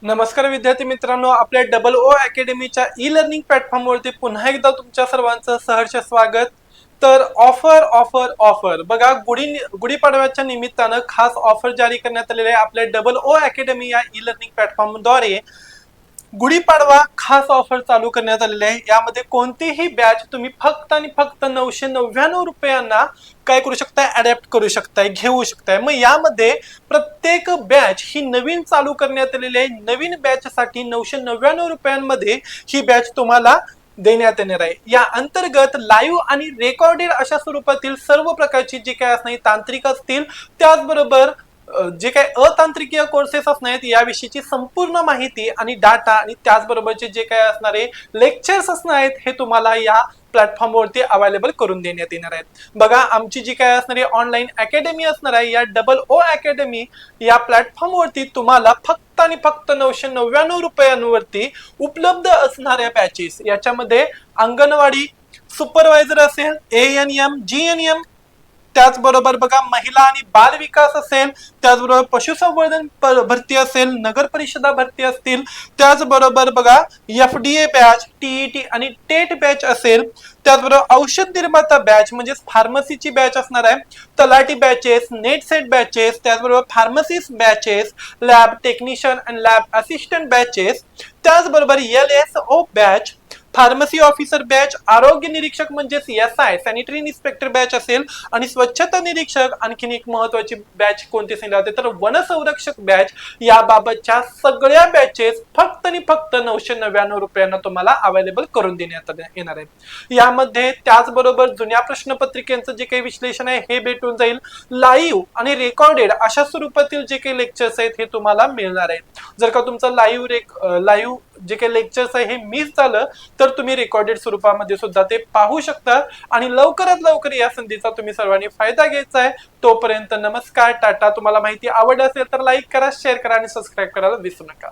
नमस्कार विद्यार्थी मित्रांनो, आपल्या डबल ओ अकॅडमीच्या ई लर्निंग प्लॅटफॉर्मवरती पुन्हा एकदा तुमच्या सर्वांचं सहर्ष स्वागत। तर ऑफर ऑफर ऑफर बघा, गुढीपाडव्याच्या निमित्तानं खास ऑफर जारी करण्यात आलेले आहे आपल्या डबल ओ अकॅडमी या ई लर्निंग प्लॅटफॉर्मद्वारे। गुढीपाडवा खास ऑफर चालू करण्यात आलेली आहे। यामध्ये कोणतीही बॅच तुम्ही फक्त आणि फक्त 999 रुपयांना काय करू शकता, अडॅप्ट करू शकताय, घेऊ शकताय। मग यामध्ये प्रत्येक बॅच ही नवीन चालू करण्यात आलेली आहे। नवीन बॅच साठी 999 रुपयांमध्ये ही बॅच तुम्हाला देण्यात येणार आहे। या अंतर्गत लाईव्ह आणि रेकॉर्डेड अशा स्वरूपातील सर्व प्रकारची जी काय असणार तांत्रिक असतील, त्याचबरोबर जे काही अतांत्रिकीय कोर्सेस असणार आहेत याविषयीची संपूर्ण माहिती आणि डाटा आणि त्याचबरोबरचे जे काही असणारे लेक्चर्स असणार आहेत हे तुम्हाला या प्लॅटफॉर्मवरती अवेलेबल करून देण्यात येणार आहेत। बघा, आमची जी काय असणारी ऑनलाईन अकॅडमी असणार आहे या डबल ओ अकॅडमी या प्लॅटफॉर्मवरती तुम्हाला फक्त आणि फक्त 999 रुपयांवरती उपलब्ध असणाऱ्या बॅचेस, याच्यामध्ये अंगणवाडी सुपरवायझर असेल, ANM GNM, त्याचबरोबर बघा महिला आणि बाल विकास असेल, त्याचबरोबर पशुसंवर्धन भरती असेल, नगर परिषदा भरती असतील, त्याचबरोबर बघा FDA बॅच, TET आणि टेट बॅच असेल, त्याचबरोबर औषध निर्माता बॅच म्हणजे फार्मसीची बॅच असणार आहे, तलाठी बॅचेस, नेट सेट बॅचेस, त्याचबरोबर फार्मसिस्ट बॅचेस, लॅब टेक्निशियन आणि लॅब असिस्टंट बॅचेस, त्याचबरोबर LSO batch, pharmacy officer batch, आरोग्य निरीक्षक म्हणजे SI सॅनिटरी इन्स्पेक्टर बॅच असेल, आणि स्वच्छता निरीक्षक आणखीन एक महत्वाची बॅच कोणती सांगितली तर वनसंरक्षक बॅच। याबाबतच्या सगळ्या बॅचेस फक्त आणि फक्त 999 रुपयांना तुम्हाला अवेलेबल करून देण्यात येणार आहे। यामध्ये त्याचबरोबर जुन्या प्रश्नपत्रिकेचं जे काही विश्लेषण आहे हे भेटून जाईल। लाईव्ह आणि रेकॉर्डेड अशा स्वरूपातील जे काही लेक्चर्स आहेत हे तुम्हाला मिळणार आहेत। जर का तुमचं लाईव्ह जे काही लेक्चर्स आहे हे मिस झालं तर तुम्ही रेकॉर्डेड स्वरूपामध्ये सुद्धा ते पाहू शकता। आणि लवकरात लवकर या संधीचा तुम्ही सर्वांनी फायदा घ्यायचा आहे। तोपर्यंत नमस्कार, टाटा। तुम्हाला माहिती आवडली असेल तर लाईक करा, शेअर करा आणि सबस्क्राईब करायला विसरू नका।